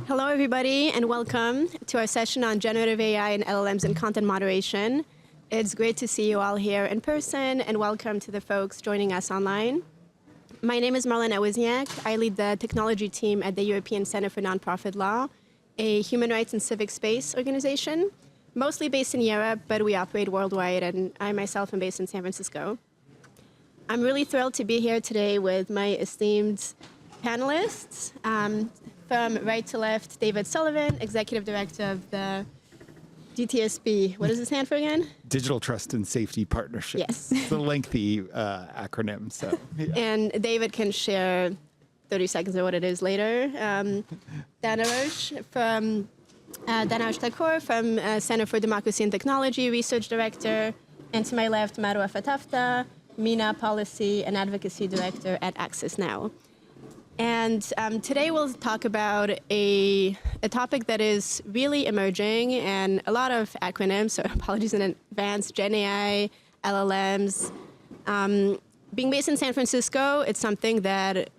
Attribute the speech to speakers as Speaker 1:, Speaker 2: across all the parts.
Speaker 1: Hello, everybody, and welcome to our session on generative AI and LLMs and content moderation. It's great to see you all here in person, and welcome to the folks joining us online. My name is Marlena Wozniak. I lead the technology team at the European Center for Nonprofit Law, a human rights and civic space organization, mostly based in Europe, but we operate worldwide, and I myself am based in San Francisco. I'm really thrilled to be here today with my esteemed panelists. From right to left, David Sullivan, Executive Director of the DTSP. What does it stand for again?
Speaker 2: Digital Trust and Safety Partnership.
Speaker 1: Yes.
Speaker 2: It's a lengthy acronym, so. Yeah.
Speaker 1: And David can share 30 seconds of what it is later. Danarosh Thakur from Center for Democracy and Technology, Research Director. And to my left, Marwa Fatafta, MENA Policy and Advocacy Director at Access Now. And today we'll talk about a topic that is really emerging, and a lot of acronyms, so apologies in advance, Gen AI, LLMs. Being based in San Francisco, it's something that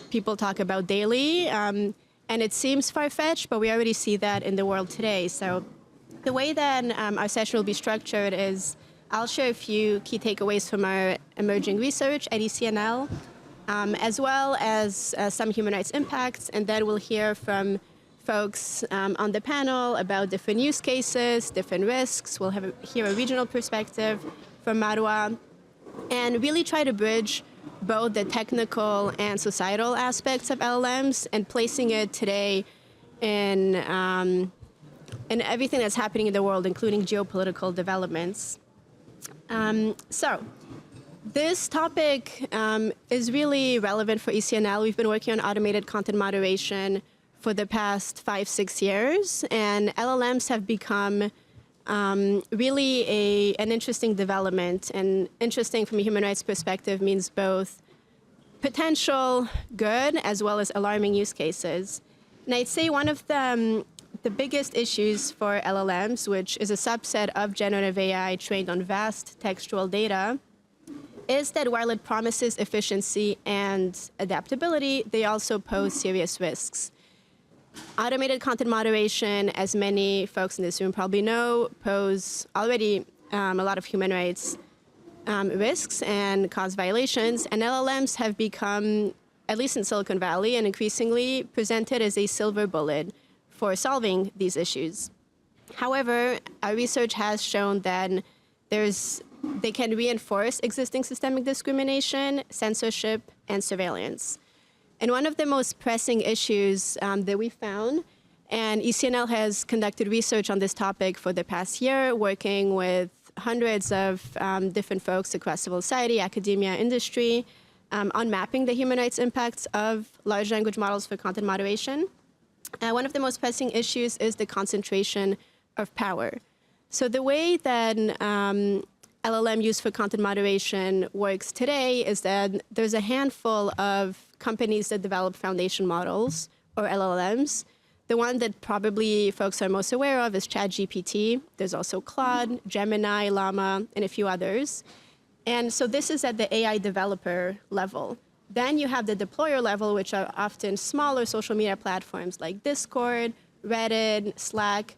Speaker 1: people talk about daily, and it seems far-fetched, but we already see that in the world today. So the way that our session will be structured is I'll share a few key takeaways from our emerging research at ECNL, as well as some human rights impacts, and then we'll hear from folks on the panel about different use cases, different risks. We'll hear a regional perspective from Marwa, and really try to bridge both the technical and societal aspects of LLMs and placing it today in everything that's happening in the world, including geopolitical developments. This topic is really relevant for ECNL. We've been working on automated content moderation for the past 5-6 years, and LLMs have become really an interesting development. And interesting from a human rights perspective means both potential good as well as alarming use cases. And I'd say one of the biggest issues for LLMs, which is a subset of generative AI trained on vast textual data, is that while it promises efficiency and adaptability, they also pose serious risks. Automated content moderation, as many folks in this room probably know, pose already a lot of human rights risks and cause violations, and LLMs have become, at least in Silicon Valley, and increasingly presented as a silver bullet for solving these issues. However, our research has shown that they can reinforce existing systemic discrimination, censorship, and surveillance. And one of the most pressing issues that we found, and ECNL has conducted research on this topic for the past year, working with hundreds of different folks across civil society, academia, industry, on mapping the human rights impacts of large language models for content moderation. One of the most pressing issues is the concentration of power. So the way that LLM used for content moderation works today is that there's a handful of companies that develop foundation models, or LLMs. The one that probably folks are most aware of is ChatGPT. There's also Claude, Gemini, Llama, and a few others. And so this is at the AI developer level. Then you have the deployer level, which are often smaller social media platforms like Discord, Reddit, Slack.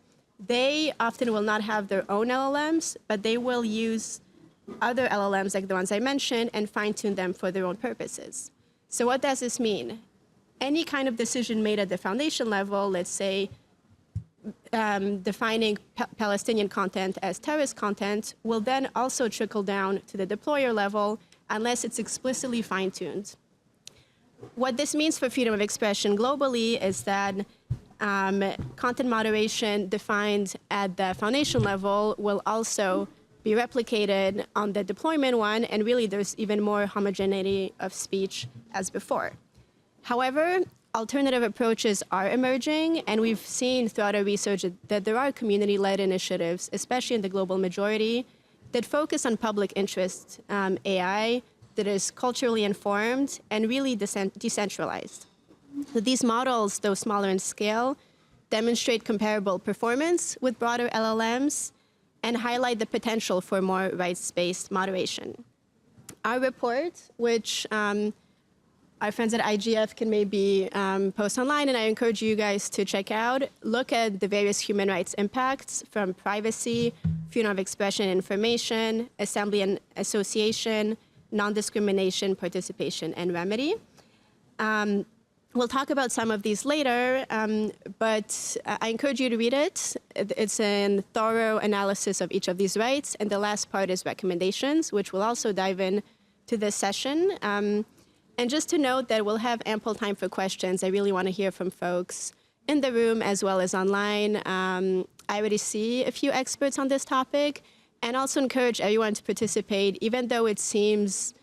Speaker 1: They often will not have their own LLMs, but they will use other LLMs like the ones I mentioned and fine-tune them for their own purposes. So what does this mean? Any kind of decision made at the foundation level, let's say defining Palestinian content as terrorist content, will then also trickle down to the deployer level unless it's explicitly fine-tuned. What this means for freedom of expression globally is that content moderation defined at the foundation level will also be replicated on the deployment one, and really there's even more homogeneity of speech as before. However, alternative approaches are emerging, and we've seen throughout our research that there are community-led initiatives, especially in the global majority, that focus on public interest AI that is culturally informed and really decentralized. So these models, though smaller in scale, demonstrate comparable performance with broader LLMs and highlight the potential for more rights-based moderation. Our report, which our friends at IGF can maybe post online, and I encourage you guys to check out. Look at the various human rights impacts from privacy, freedom of expression and information, assembly and association, non-discrimination, participation, and remedy. We'll talk about some of these later, but I encourage you to read it. It's a thorough analysis of each of these rights, and the last part is recommendations, which we'll also dive in to this session. And just to note that we'll have ample time for questions. I really want to hear from folks in the room as well as online. I already see a few experts on this topic, and also encourage everyone to participate, even though it seems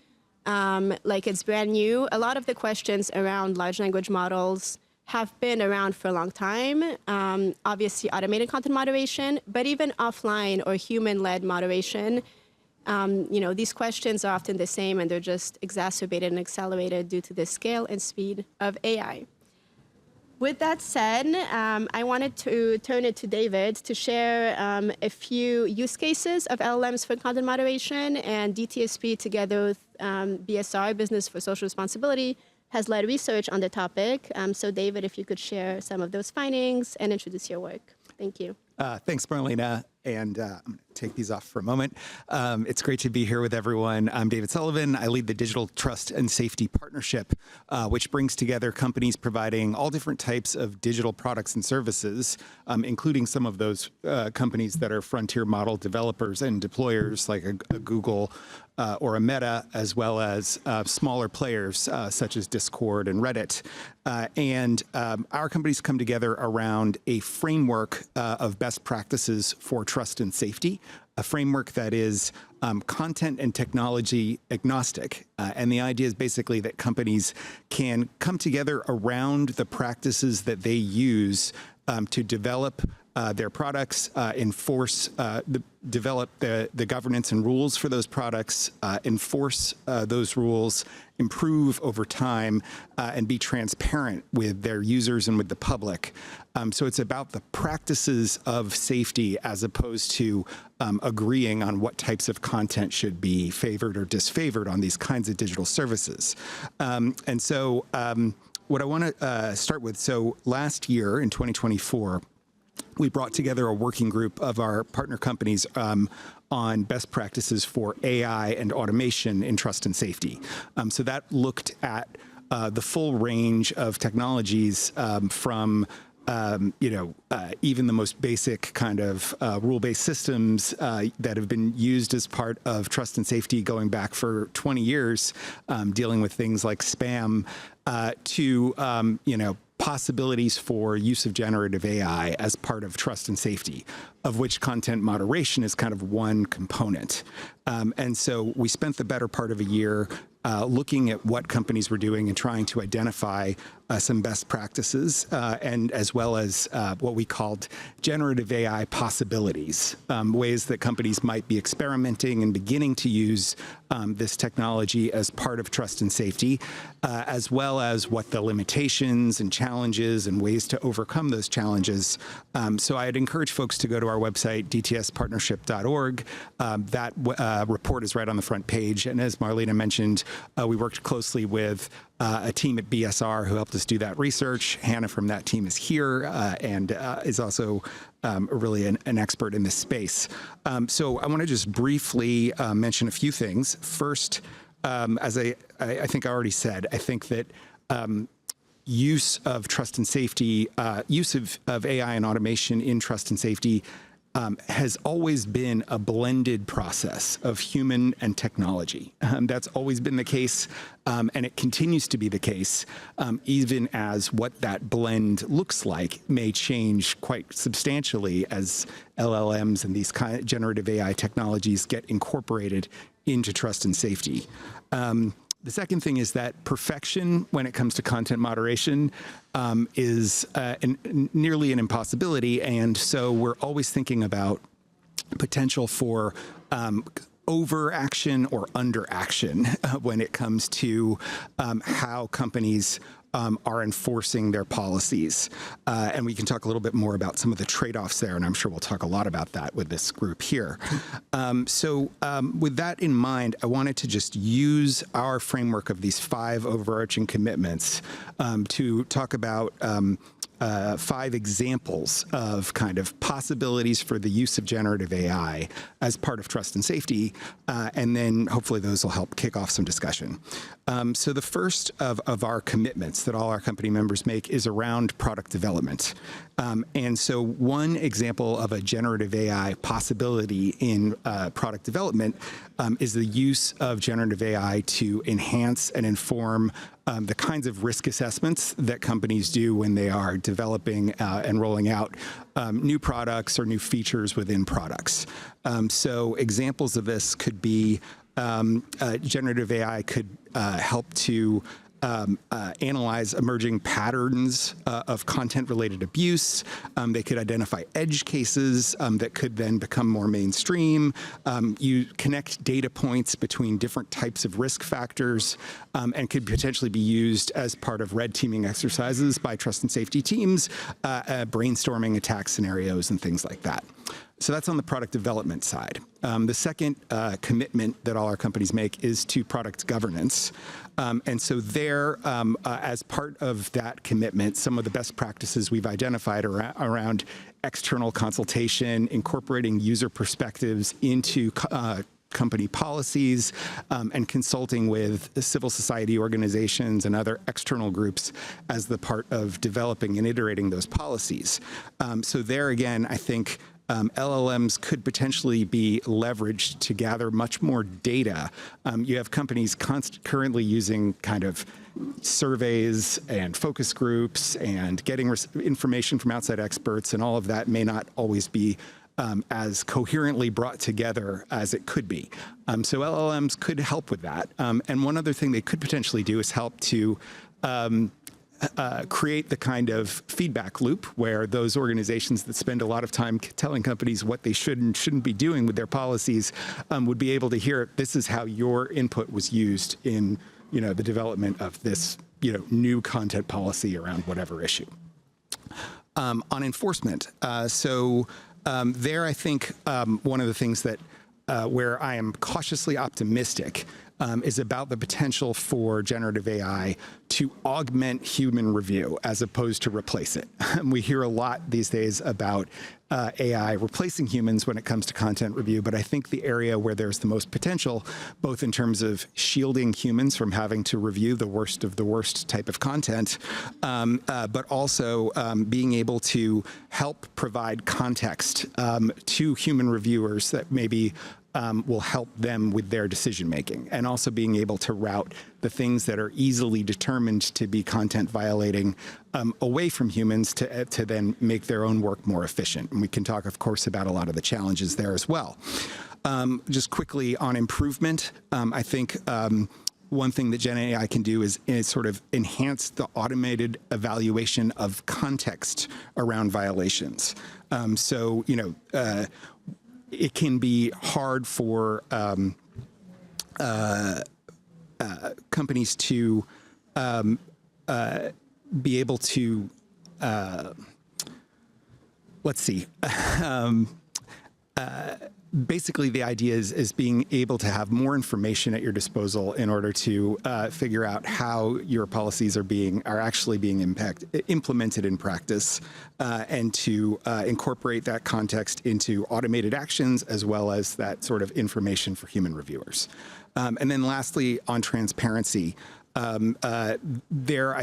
Speaker 1: like it's brand new. A lot of the questions around large language models have been around for a long time. Obviously, automated content moderation, but even offline or human-led moderation. These questions are often the same, and they're just exacerbated and accelerated due to the scale and speed of AI. With that said, I wanted to turn it to David to share a few use cases of LLMs for content moderation, and DTSP, together with BSR, Business for Social Responsibility, has led research on the topic. So David, if you could share some of those findings and introduce your work. Thank you.
Speaker 2: Thanks, Marlena. And I'm going to take these off for a moment. It's great to be here with everyone. I'm David Sullivan. I lead the Digital Trust and Safety Partnership, which brings together companies providing all different types of digital products and services, including some of those companies that are frontier model developers and deployers like a Google or a Meta, as well as smaller players such as Discord and Reddit. And our companies come together around a framework of best practices for trust and safety, a framework that is content and technology agnostic. And the idea is basically that companies can come together around the practices that they use to develop their products, develop the governance and rules for those products, enforce those rules, improve over time, and be transparent with their users and with the public. So it's about the practices of safety as opposed to agreeing on what types of content should be favored or disfavored on these kinds of digital services. And so what I want to start with, so last year in 2024, we brought together a working group of our partner companies on best practices for AI and automation in trust and safety. So that looked at the full range of technologies from even the most basic kind of rule-based systems that have been used as part of trust and safety going back for 20 years, dealing with things like spam, to possibilities for use of generative AI as part of trust and safety, of which content moderation is kind of one component. And so we spent the better part of a year looking at what companies were doing and trying to identify some best practices, and as well as what we called generative AI possibilities, ways that companies might be experimenting and beginning to use this technology as part of trust and safety, as well as what the limitations and challenges and ways to overcome those challenges. So I'd encourage folks to go to our website, dtspartnership.org. That report is right on the front page. And as Marlena mentioned, we worked closely with a team at BSR who helped us do that research. Hannah from that team is here and is also really an expert in this space. So I want to just briefly mention a few things. First, as I think I already said, I think that use of trust and safety, use of AI and automation in trust and safety has always been a blended process of human and technology. That's always been the case, and it continues to be the case, even as what that blend looks like may change quite substantially as LLMs and these kind of generative AI technologies get incorporated into trust and safety. The second thing is that perfection when it comes to content moderation is nearly an impossibility. And so we're always thinking about potential for overaction or underaction when it comes to how companies are enforcing their policies. And we can talk a little bit more about some of the trade-offs there, and I'm sure we'll talk a lot about that with this group here. With that in mind, I wanted to just use our framework of these 5 overarching commitments to talk about 5 examples of kind of possibilities for the use of generative AI as part of trust and safety, and then hopefully those will help kick off some discussion. So the first of our commitments that all our company members make is around product development. And so one example of a generative AI possibility in product development is the use of generative AI to enhance and inform the kinds of risk assessments that companies do when they are developing and rolling out new products or new features within products. So examples of this could be generative AI could help to analyze emerging patterns of content-related abuse. They could identify edge cases that could then become more mainstream. You connect data points between different types of risk factors and could potentially be used as part of red teaming exercises by trust and safety teams, brainstorming attack scenarios and things like that. So that's on the product development side. The second commitment that all our companies make is to product governance. And so there, as part of that commitment, some of the best practices we've identified around external consultation, incorporating user perspectives into company policies, and consulting with civil society organizations and other external groups as the part of developing and iterating those policies. So there again, I think LLMs could potentially be leveraged to gather much more data. You have companies currently using kind of surveys and focus groups and getting information from outside experts, and all of that may not always be as coherently brought together as it could be. So LLMs could help with that. And one other thing they could potentially do is help to create the kind of feedback loop where those organizations that spend a lot of time telling companies what they should and shouldn't be doing with their policies would be able to hear, this is how your input was used in, the development of this, new content policy around whatever issue. On enforcement, there I think one of the things that where I am cautiously optimistic is about the potential for generative AI to augment human review as opposed to replace it. We hear a lot these days about AI replacing humans when it comes to content review, but I think the area where there's the most potential, both in terms of shielding humans from having to review the worst of the worst type of content, but also being able to help provide context to human reviewers that maybe will help them with their decision making, and also being able to route the things that are easily determined to be content violating away from humans to then make their own work more efficient. And we can talk, of course, about a lot of the challenges there as well. Just quickly on improvement, I think one thing that Gen AI can do is sort of enhance the automated evaluation of context around violations. It can be hard for companies to be able to, basically the idea is being able to have more information at your disposal in order to figure out how your policies are actually being implemented in practice, and to incorporate that context into automated actions as well as that sort of information for human reviewers. And then lastly, on transparency, I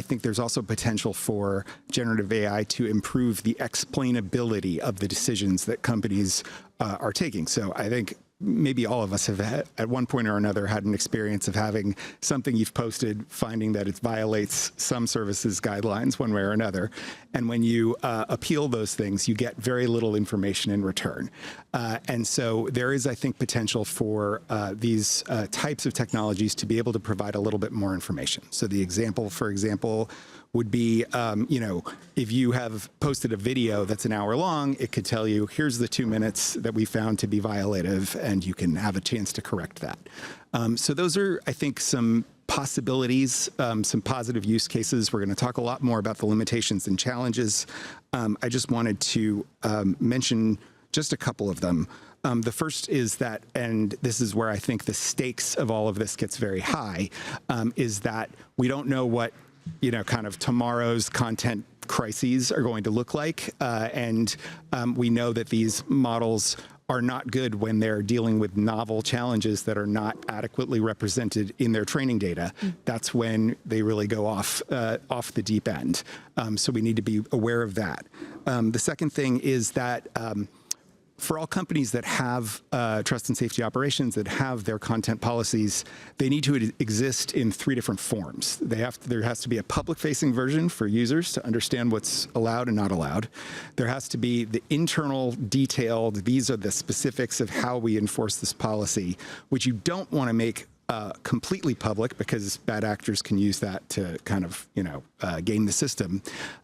Speaker 2: think there's also potential for generative AI to improve the explainability of the decisions that companies are taking. So I think maybe all of us have at one point or another had an experience of having something you've posted, finding that it violates some services guidelines one way or another. And when you appeal those things, you get very little information in return. And so there is, I think, potential for these types of technologies to be able to provide a little bit more information. So the example, for example, would be, if you have posted a video that's an hour long, it could tell you, here's the 2 minutes that we found to be violative, and you can have a chance to correct that. So those are, I think, some possibilities, some positive use cases. We're going to talk a lot more about the limitations and challenges. I just wanted to mention just a couple of them. The first is that, and this is where I think the stakes of all of this gets very high, is that we don't know what, kind of tomorrow's content crises are going to look like. And we know that these models are not good when they're dealing with novel challenges that are not adequately represented in their training data. That's when they really go off the deep end. So we need to be aware of that. The second thing is that for all companies that have trust and safety operations, that have their content policies, they need to exist in 3 different forms. There has to be a public-facing version for users to understand what's allowed and not allowed. There has to be the internal detailed, these are the specifics of how we enforce this policy, which you don't want to make completely public because bad actors can use that to kind of, game the system.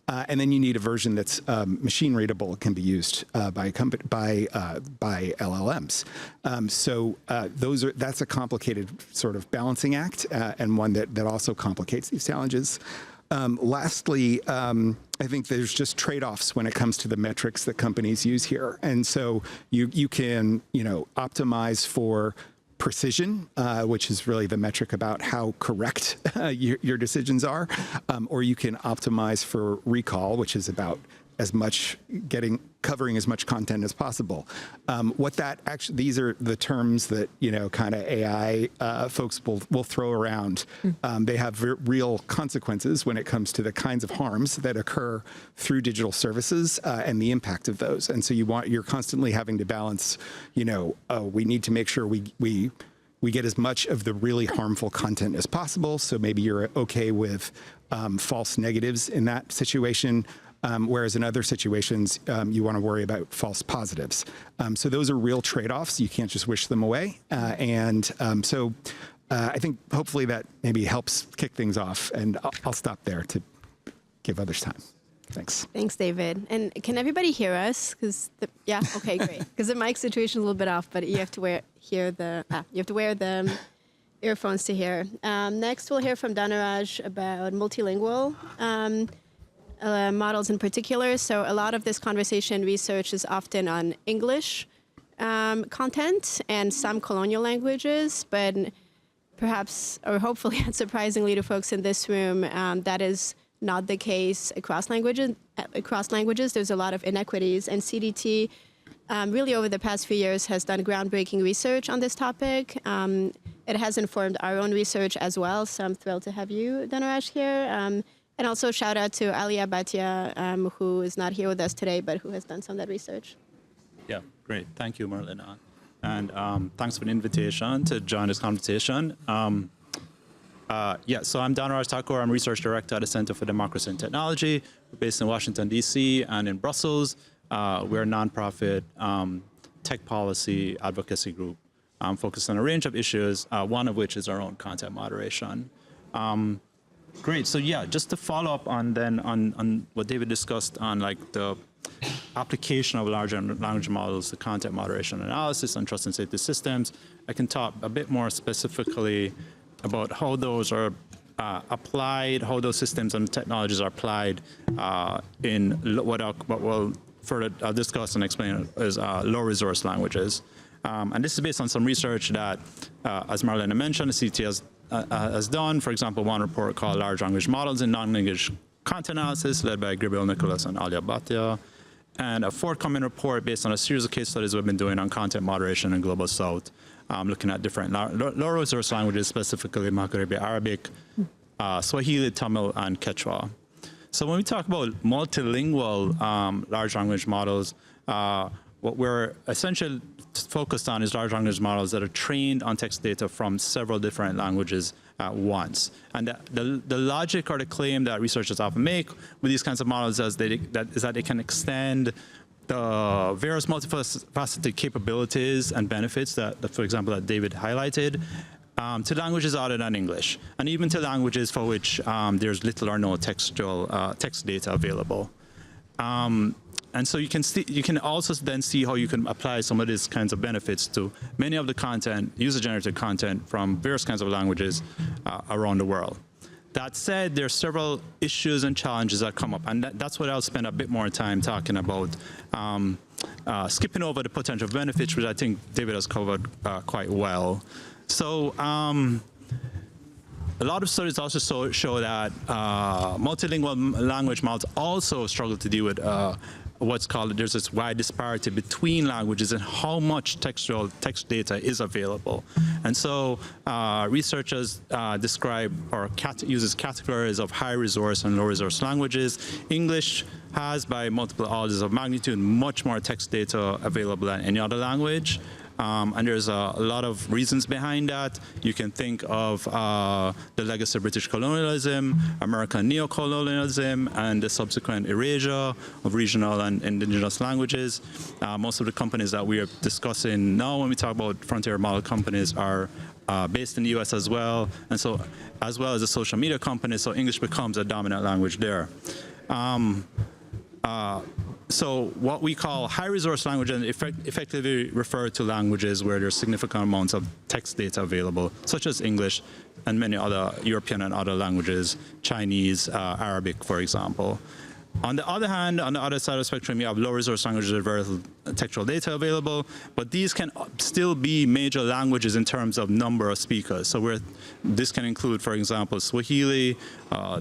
Speaker 2: And then you need a version that's machine readable, can be used by LLMs. So that's a complicated sort of balancing act and one that also complicates these challenges. Lastly, I think there's just trade-offs when it comes to the metrics that companies use here. And so you can, optimize for precision, which is really the metric about how correct your decisions are, or you can optimize for recall, which is about as much covering as much content as possible. These are the terms that kind of AI folks will throw around. They have real consequences when it comes to the kinds of harms that occur through digital services and the impact of those. And so you're constantly having to balance. We need to make sure we get as much of the really harmful content as possible. So maybe you're okay with false negatives in that situation. Whereas in other situations, you want to worry about false positives. So those are real trade-offs. You can't just wish them away. So I think hopefully that maybe helps kick things off. And I'll stop there to give others time. Thanks.
Speaker 1: Thanks, David. And can everybody hear us? Yeah. Okay, great. Because the mic situation is a little bit off, but you have to wear the earphones to hear. Next, we'll hear from Dhanaraj about multilingual models in particular. So a lot of this conversation research is often on English content and some colonial languages, but perhaps, or hopefully unsurprisingly to folks in this room, that is not the case across languages. There's a lot of inequities, and CDT really over the past few years has done groundbreaking research on this topic. It has informed our own research as well, so I'm thrilled to have you, Dhanaraj, here. And also shout out to Alia Bhatia, who is not here with us today, but who has done some of that research.
Speaker 3: Yeah, great. Thank you, Marlena. And thanks for the invitation to join this conversation. So I'm Dhanaraj Thakur. I'm Research Director at the Center for Democracy and Technology. We're based in Washington, D.C. and in Brussels. We're a nonprofit tech policy advocacy group focused on a range of issues, one of which is our own content moderation. Great. So yeah, just to follow up on what David discussed on the application of large language models to content moderation analysis and trust and safety systems, I can talk a bit more specifically about how those are applied, how those systems and technologies are applied in what we'll further discuss and explain as low resource languages. And this is based on some research that, as Marlena mentioned, the CT has done. For example, one report called Large Language Models in Non-Language Content Analysis, led by Gabriel Nicholas and Alia Bhatia, and a forthcoming report based on a series of case studies we've been doing on content moderation in Global South, looking at different low resource languages, specifically Maghrebi Arabic, Swahili, Tamil, and Quechua. So when we talk about multilingual large language models, what we're essentially focused on is large language models that are trained on text data from several different languages at once. And the logic or the claim that researchers often make with these kinds of models is that they can extend the various multifaceted capabilities and benefits that for example, that David highlighted, to languages other than English, and even to languages for which there's little or no text data available. and so you can also then see how you can apply some of these kinds of benefits to many of the content, user-generated content from various kinds of languages around the world. That said, there are several issues and challenges that come up, and that's what I'll spend a bit more time talking about. Skipping over the potential benefits, which I think David has covered quite well. So a lot of studies also show that multilingual language models also struggle to deal with what's called, there's this wide disparity between languages and how much text data is available. And so researchers describe or uses categories of high resource and low resource languages. English has, by multiple orders of magnitude, much more text data available than any other language. And there's a lot of reasons behind that. You can think of the legacy of British colonialism, American neocolonialism, and the subsequent erasure of regional and indigenous languages. Most of the companies that we are discussing now when we talk about frontier model companies are based in the US as well, and so as well as the social media companies, so English becomes a dominant language there. So what we call high-resource languages effectively refer to languages where there's significant amounts of text data available, such as English and many other European and other languages, Chinese, Arabic, for example. On the other hand, on the other side of the spectrum, you have low-resource languages with very little textual data available, but these can still be major languages in terms of number of speakers. So this can include, for example, Swahili,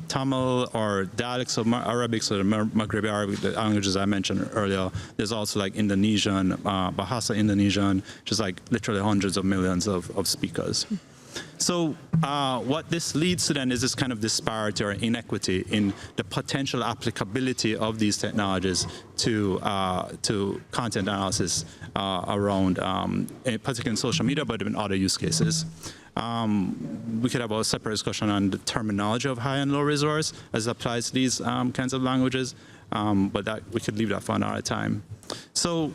Speaker 3: Tamil, or dialects of Arabic, so the Maghrebi Arabic, the languages I mentioned earlier. There's also like Indonesian, Bahasa Indonesian, which is like literally hundreds of millions of speakers. So what this leads to then is this kind of disparity or inequity in the potential applicability of these technologies to content analysis around, particularly in social media, but in other use cases. We could have a separate discussion on the terminology of high and low resource as it applies to these kinds of languages, but we could leave that for another time. So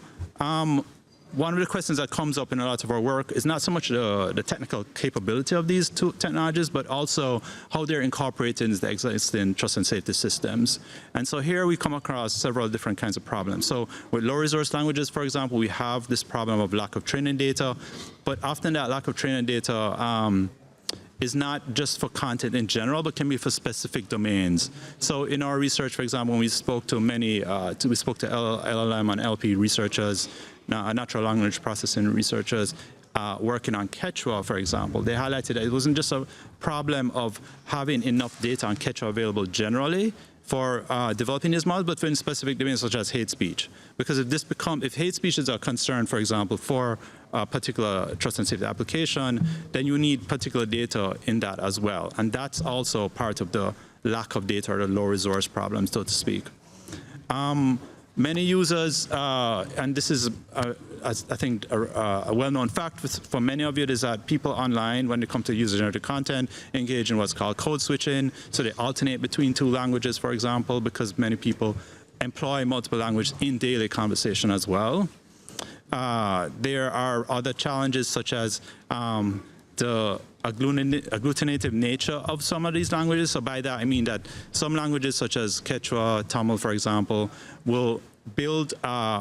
Speaker 3: one of the questions that comes up in a lot of our work is not so much the technical capability of these two technologies, but also how they're incorporated into the existing trust and safety systems. And so here we come across several different kinds of problems. So with low resource languages, for example, we have this problem of lack of training data, but often that lack of training data is not just for content in general, but can be for specific domains. So in our research, for example, when we spoke to we spoke to LLM and LP researchers, natural language processing researchers working on Quechua, for example. They highlighted that it wasn't just a problem of having enough data on Quechua available generally for developing these models, but in specific domains such as hate speech. Because if hate speech is a concern, for example, for a particular trust and safety application, then you need particular data in that as well. And that's also part of the lack of data or the low resource problem, so to speak. Many users, and this is, I think, a well-known fact for many of you, is that people online, when they come to user-generated content, engage in what's called code switching. So they alternate between two languages, for example, because many people employ multiple languages in daily conversation as well. There are other challenges such as the agglutinative nature of some of these languages. So by that, I mean that some languages such as Quechua, Tamil, for example, will build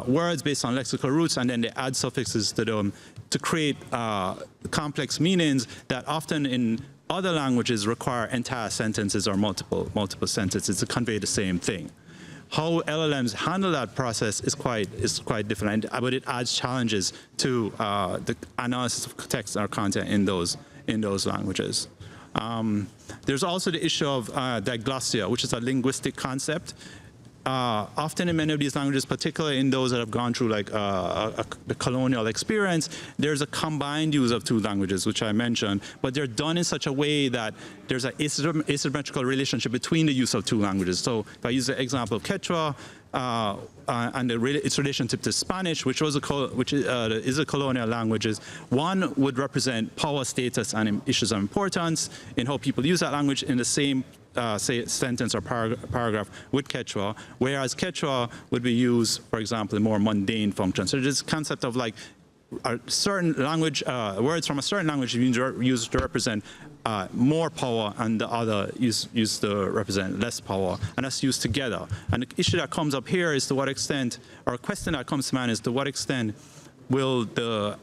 Speaker 3: words based on lexical roots, and then they add suffixes to them to create complex meanings that often in other languages require entire sentences or multiple sentences to convey the same thing. How LLMs handle that process is quite different, but it adds challenges to the analysis of text or content in those languages. There's also the issue of diglossia, which is a linguistic concept. Often in many of these languages, particularly in those that have gone through like the colonial experience, there's a combined use of two languages, which I mentioned, but they're done in such a way that there's an asymmetrical relationship between the use of two languages. So if I use the example of Quechua, and its relationship to Spanish, which is a colonial language, one would represent power, status, and issues of importance in how people use that language in the same say sentence or paragraph with Quechua, whereas Quechua would be used, for example, in more mundane functions. So there's this concept of like a certain language, words from a certain language used to represent more power, and the other used to represent less power, and that's used together. And the issue that comes up here is to what extent, or a question that comes to mind is to what extent will the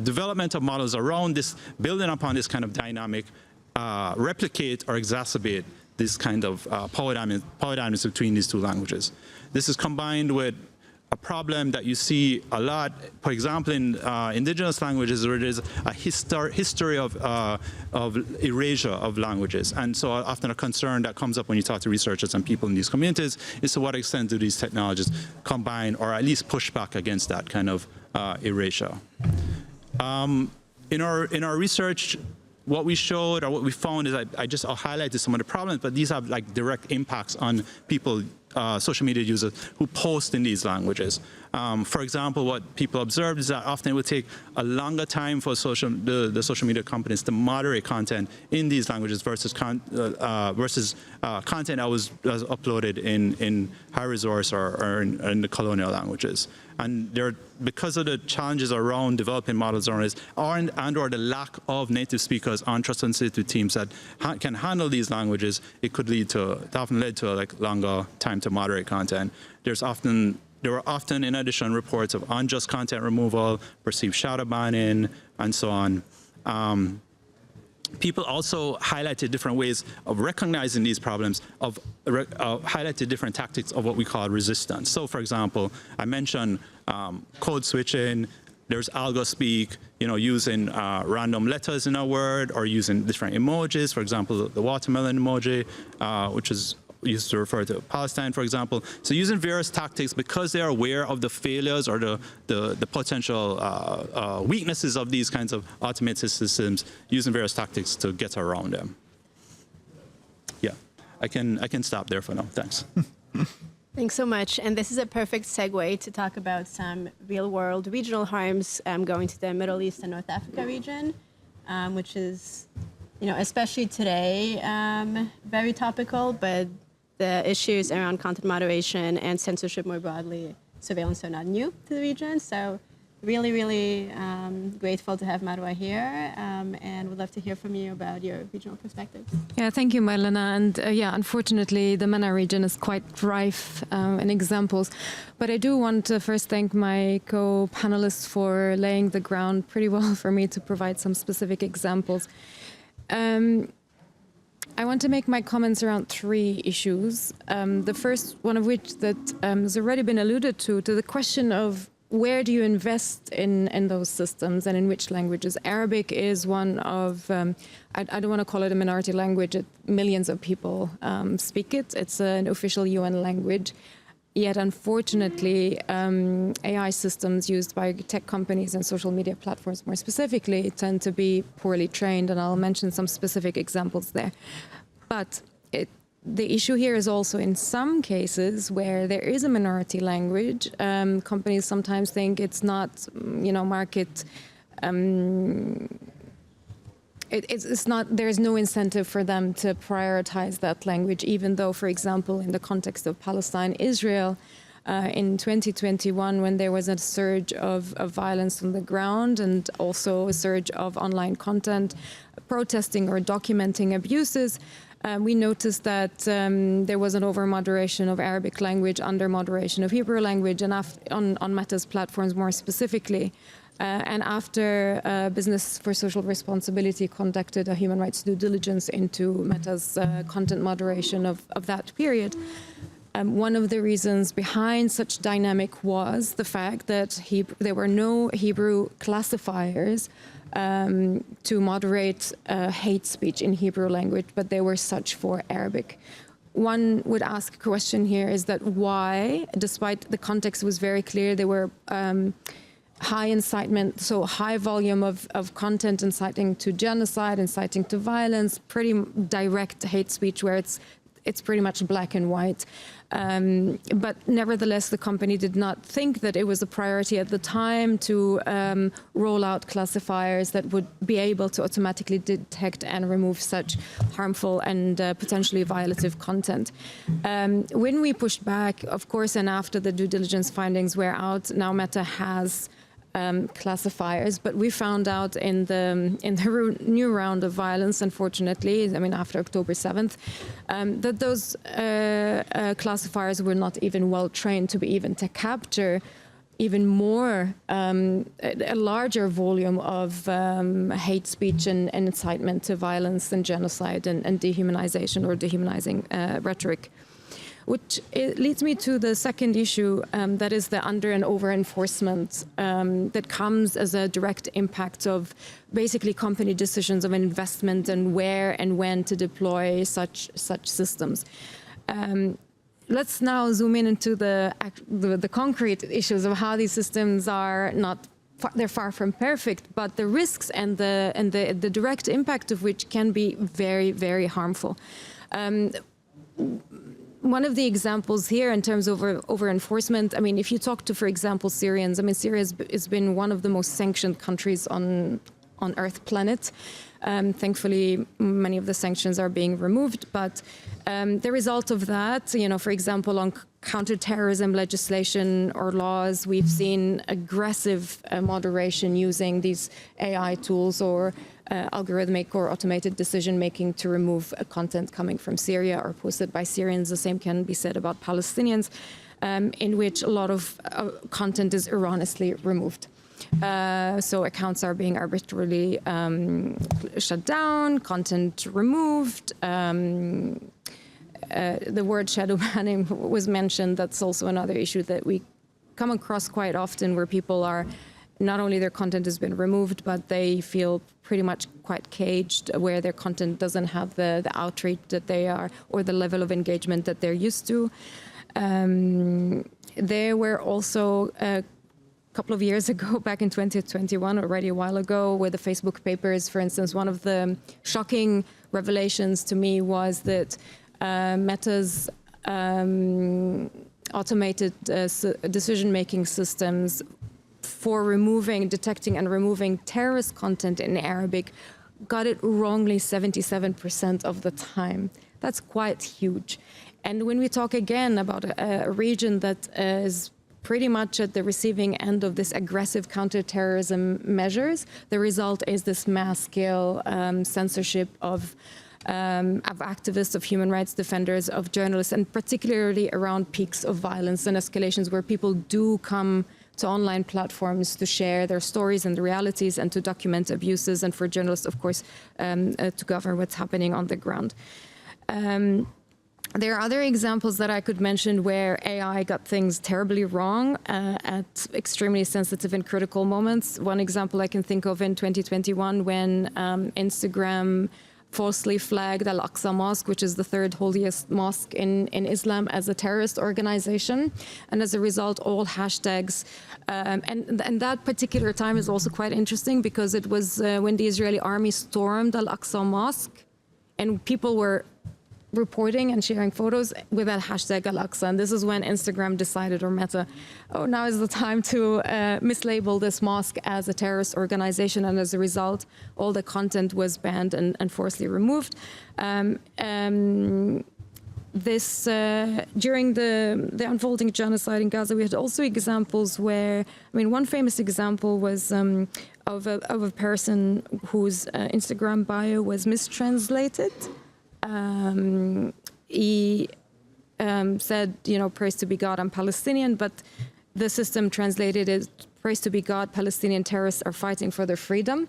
Speaker 3: development of models around this, building upon this kind of dynamic, replicate or exacerbate this kind of power dynamics between these two languages. This is combined with a problem that you see a lot, for example, in indigenous languages, where there's a history of erasure of languages. And so often a concern that comes up when you talk to researchers and people in these communities is to what extent do these technologies combine or at least push back against that kind of erasure. In our research, what we showed or what we found is I'll highlight some of the problems, but these have like direct impacts on people, social media users who post in these languages. For example, what people observed is that often it would take a longer time for the social media companies to moderate content in these languages versus content that was uploaded in high resource or in the colonial languages. And because of the challenges around developing models or the lack of native speakers on trust and safety teams that can handle these languages, it often led to like longer time to moderate content. There were often, in addition, reports of unjust content removal, perceived shadow banning, and so on. People also highlighted different ways of recognizing these problems, highlighted different tactics of what we call resistance. So, for example, I mentioned code switching. There's algo speak, using random letters in a word or using different emojis. For example, the watermelon emoji, which is used to refer to Palestine, for example. So using various tactics because they are aware of the failures or the potential weaknesses of these kinds of automated systems, using various tactics to get around them. Yeah, I can stop there for now. Thanks.
Speaker 1: Thanks so much. And this is a perfect segue to talk about some real-world regional harms going to the Middle East and North Africa region, which is, especially today, very topical, but the issues around content moderation and censorship more broadly, surveillance are not new to the region. So really, really grateful to have Marwa here, and would love to hear from you about your regional perspectives.
Speaker 4: Yeah, thank you, Marlena. And unfortunately, the MENA region is quite rife in examples. But I do want to first thank my co-panelists for laying the ground pretty well for me to provide some specific examples. I want to make my comments around three issues. The first one of which that has already been alluded to the question of where do you invest in those systems and in which languages? Arabic is one of, I don't want to call it a minority language, millions of people speak it. It's an official UN language. Yet, unfortunately, AI systems used by tech companies and social media platforms more specifically tend to be poorly trained, and I'll mention some specific examples there. But the issue here is also in some cases where there is a minority language, companies sometimes think it's not, market. It's not. There's no incentive for them to prioritize that language, even though, for example, in the context of Palestine, Israel, in 2021, when there was a surge of violence on the ground and also a surge of online content protesting or documenting abuses, we noticed that there was an over-moderation of Arabic language, under-moderation of Hebrew language, and on Meta's platforms more specifically. And after Business for Social Responsibility conducted a human rights due diligence into Meta's content moderation of that period, one of the reasons behind such dynamic was the fact that there were no Hebrew classifiers to moderate hate speech in Hebrew language, but there were such for Arabic. One would ask a question here is that why, despite the context was very clear, there were high incitement, so high volume of content inciting to genocide, inciting to violence, pretty direct hate speech where it's pretty much black and white. But nevertheless, the company did not think that it was a priority at the time to roll out classifiers that would be able to automatically detect and remove such harmful and potentially violative content. When we pushed back, of course, and after the due diligence findings were out, now Meta has classifiers, but we found out in the new round of violence, unfortunately, I mean after October 7th, that those classifiers were not even well trained to be even to capture even more a larger volume of hate speech and incitement to violence and genocide and dehumanization or dehumanizing rhetoric. Which leads me to the second issue, that is the under and over enforcement that comes as a direct impact of basically company decisions of investment and where and when to deploy such systems. Let's now zoom in into the concrete issues of how these systems are they're far from perfect, but the risks and the direct impact of which can be very, very harmful. One of the examples here in terms of over enforcement, I mean, if you talk to, for example, Syrians, I mean, Syria has been one of the most sanctioned countries on Earth planet. Thankfully, many of the sanctions are being removed, but the result of that, you know, for example, on counterterrorism legislation or laws, we've seen aggressive moderation using these AI tools or algorithmic or automated decision-making to remove content coming from Syria or posted by Syrians. The same can be said about Palestinians, in which a lot of content is erroneously removed. So accounts are being arbitrarily shut down, content removed. The word shadow banning was mentioned. That's also another issue that we come across quite often, where people are, not only their content has been removed, but they feel pretty much quite caged, where their content doesn't have the outreach that they are, or the level of engagement that they're used to. There were also a couple of years ago, back in 2021, already a while ago, with the Facebook papers, for instance, one of the shocking revelations to me was that Meta's automated decision-making systems for detecting and removing terrorist content in Arabic got it wrongly 77% of the time. That's quite huge. And when we talk again about a region that is pretty much at the receiving end of this aggressive counterterrorism measures, the result is this mass-scale censorship of activists, of human rights defenders, of journalists, and particularly around peaks of violence and escalations where people do come to online platforms to share their stories and the realities and to document abuses, and for journalists, of course, to cover what's happening on the ground. There are other examples that I could mention where AI got things terribly wrong at extremely sensitive and critical moments. One example I can think of in 2021 when Instagram falsely flagged Al-Aqsa Mosque, which is the third holiest mosque in Islam, as a terrorist organization. And as a result, all hashtags, and that particular time is also quite interesting because it was when the Israeli army stormed Al-Aqsa Mosque, and people were reporting and sharing photos with that hashtag Al-Aqsa. And this is when Instagram decided, or Meta, oh, now is the time to mislabel this mosque as a terrorist organization. And as a result, all the content was banned and forcibly removed. During the unfolding genocide in Gaza, we had also examples where, I mean, one famous example was of a person whose Instagram bio was mistranslated. He said, you know, praise to be God, I'm Palestinian, but the system translated it, praise to be God, Palestinian terrorists are fighting for their freedom.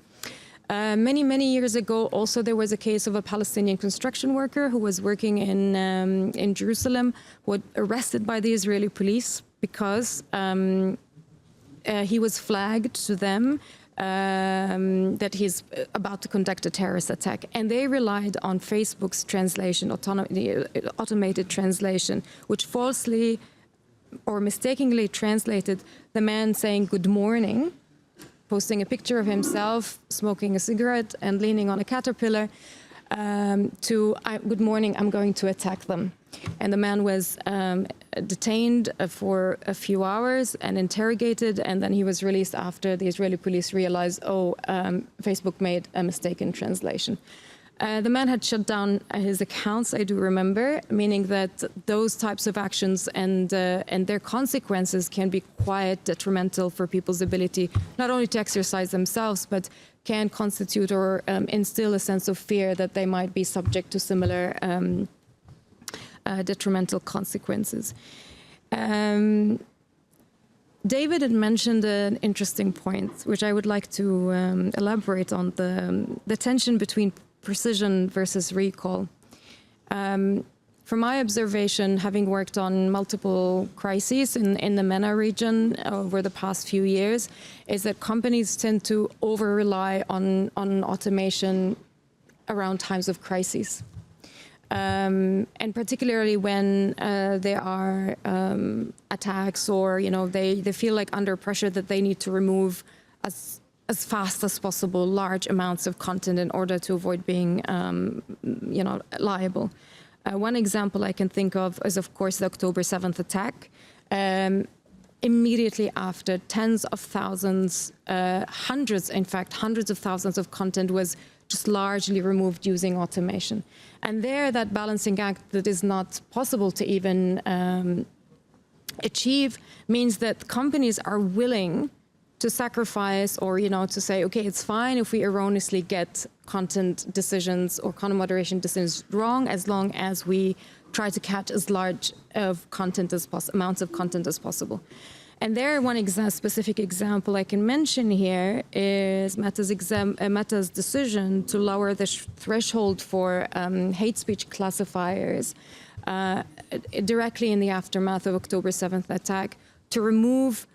Speaker 4: Many years ago, also there was a case of a Palestinian construction worker who was working in Jerusalem, who was arrested by the Israeli police because he was flagged to them that he's about to conduct a terrorist attack. And they relied on Facebook's translation, automated translation, which falsely or mistakenly translated the man saying good morning, posting a picture of himself smoking a cigarette and leaning on a caterpillar, to good morning, I'm going to attack them. And the man was detained for a few hours and interrogated, and then he was released after the Israeli police realized, Facebook made a mistaken translation. The man had shut down his accounts, I do remember, meaning that those types of actions and their consequences can be quite detrimental for people's ability not only to exercise themselves, but can constitute or instill a sense of fear that they might be subject to similar detrimental consequences. David had mentioned an interesting point, which I would like to elaborate on, the tension between precision versus recall. From my observation, having worked on multiple crises in the MENA region over the past few years, is that companies tend to over-rely on automation around times of crises. And particularly when there are attacks or, they feel like under pressure that they need to remove as fast as possible large amounts of content in order to avoid being, liable. One example I can think of is, of course, the October 7th attack. Immediately after, tens of thousands, hundreds of thousands of content was just largely removed using automation. And there, that balancing act that is not possible to even achieve means that companies are willing to sacrifice or, to say, okay, it's fine if we erroneously get content decisions or content moderation decisions wrong, as long as we try to catch as large of content as amounts of content as possible. And there, one specific example I can mention here is Meta's decision to lower the threshold for hate speech classifiers directly in the aftermath of October 7th attack, to remove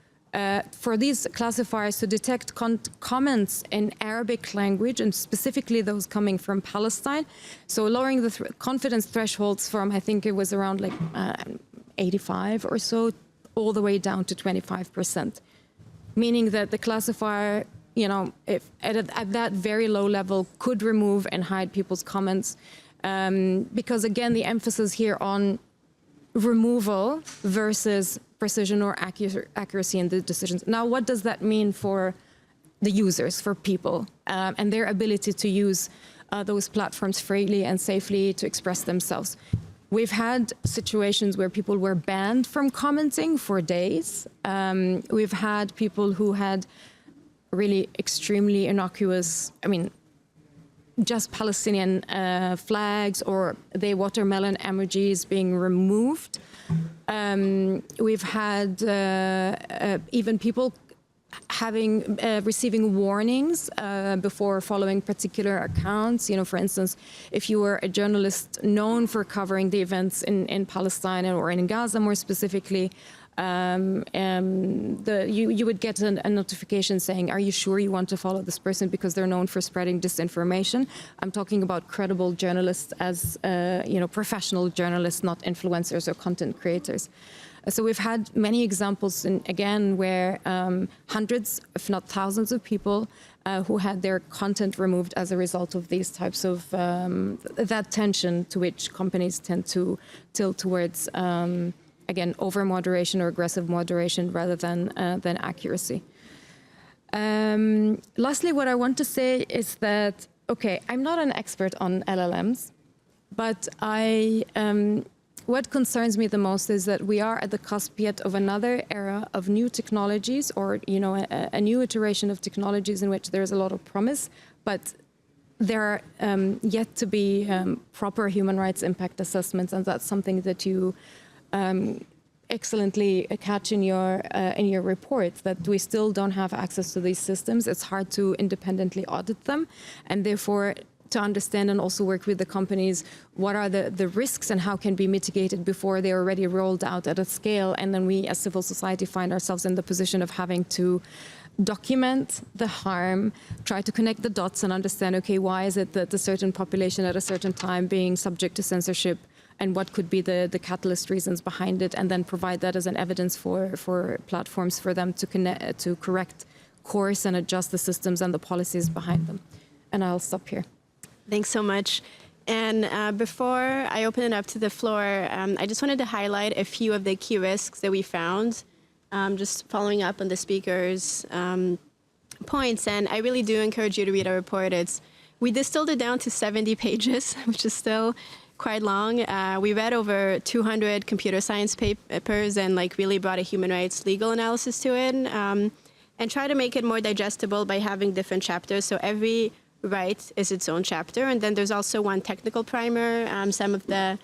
Speaker 4: for these classifiers to detect comments in Arabic language, and specifically those coming from Palestine. So lowering the confidence thresholds from, I think it was around like 85 or so, all the way down to 25%. Meaning that the classifier, if at that very low level, could remove and hide people's comments. Because again, the emphasis here on removal versus precision or accuracy in the decisions. Now, what does that mean for the users, for people, and their ability to use those platforms freely and safely to express themselves? We've had situations where people were banned from commenting for days. We've had people who had really extremely innocuous, just Palestinian flags or the watermelon emojis being removed. We've had even people receiving warnings before following particular accounts. For instance, if you were a journalist known for covering the events in Palestine or in Gaza more specifically, you would get a notification saying, are you sure you want to follow this person because they're known for spreading disinformation? I'm talking about credible journalists as, professional journalists, not influencers or content creators. So we've had many examples, again, where hundreds, if not thousands of people who had their content removed as a result of these types of, that tension to which companies tend to tilt towards, again, over-moderation or aggressive moderation rather than accuracy. Lastly, what I want to say is that, okay, I'm not an expert on LLMs, but what concerns me the most is that we are at the cusp yet of another era of new technologies, or a new iteration of technologies in which there's a lot of promise, but there are yet to be proper human rights impact assessments, and that's something that you excellently catch in your report, that we still don't have access to these systems. It's hard to independently audit them, and therefore to understand and also work with the companies, what are the risks and how can be mitigated before they're already rolled out at a scale, and then we as civil society find ourselves in the position of having to document the harm, try to connect the dots and understand, okay, why is it that a certain population at a certain time being subject to censorship, and what could be the catalyst reasons behind it, and then provide that as an evidence for platforms for them to correct course and adjust the systems and the policies behind them. And I'll stop here.
Speaker 1: Thanks so much. And before I open it up to the floor, I just wanted to highlight a few of the key risks that we found, just following up on the speakers' points. And I really do encourage you to read our report. It's We distilled it down to 70 pages, which is still quite long. We read over 200 computer science papers and like really brought a human rights legal analysis to it, and try to make it more digestible by having different chapters. So every right is its own chapter, and then there's also one technical primer. Some of the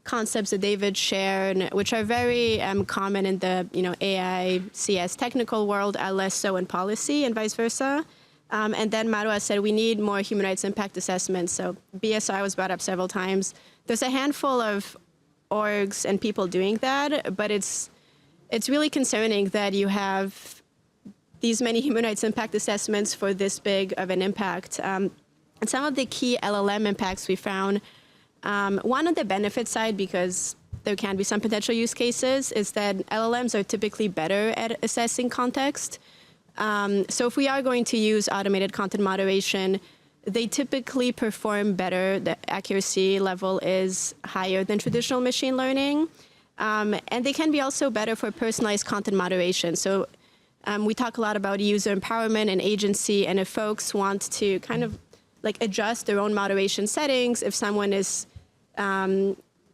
Speaker 1: concepts that David shared, which are very common in the AI CS technical world, are less so in policy, and vice versa. And then Marwa said we need more human rights impact assessments. So BSI was brought up several times. There's a handful of orgs and people doing that, but it's really concerning that you have these many human rights impact assessments for this big of an impact. And some of the key LLM impacts we found, one on the benefit side, because there can be some potential use cases, is that LLMs are typically better at assessing context. So if we are going to use automated content moderation, they typically perform better. The accuracy level is higher than traditional machine learning. And they can be also better for personalized content moderation. So we talk a lot about user empowerment and agency, and if folks want to kind of like adjust their own moderation settings, if someone is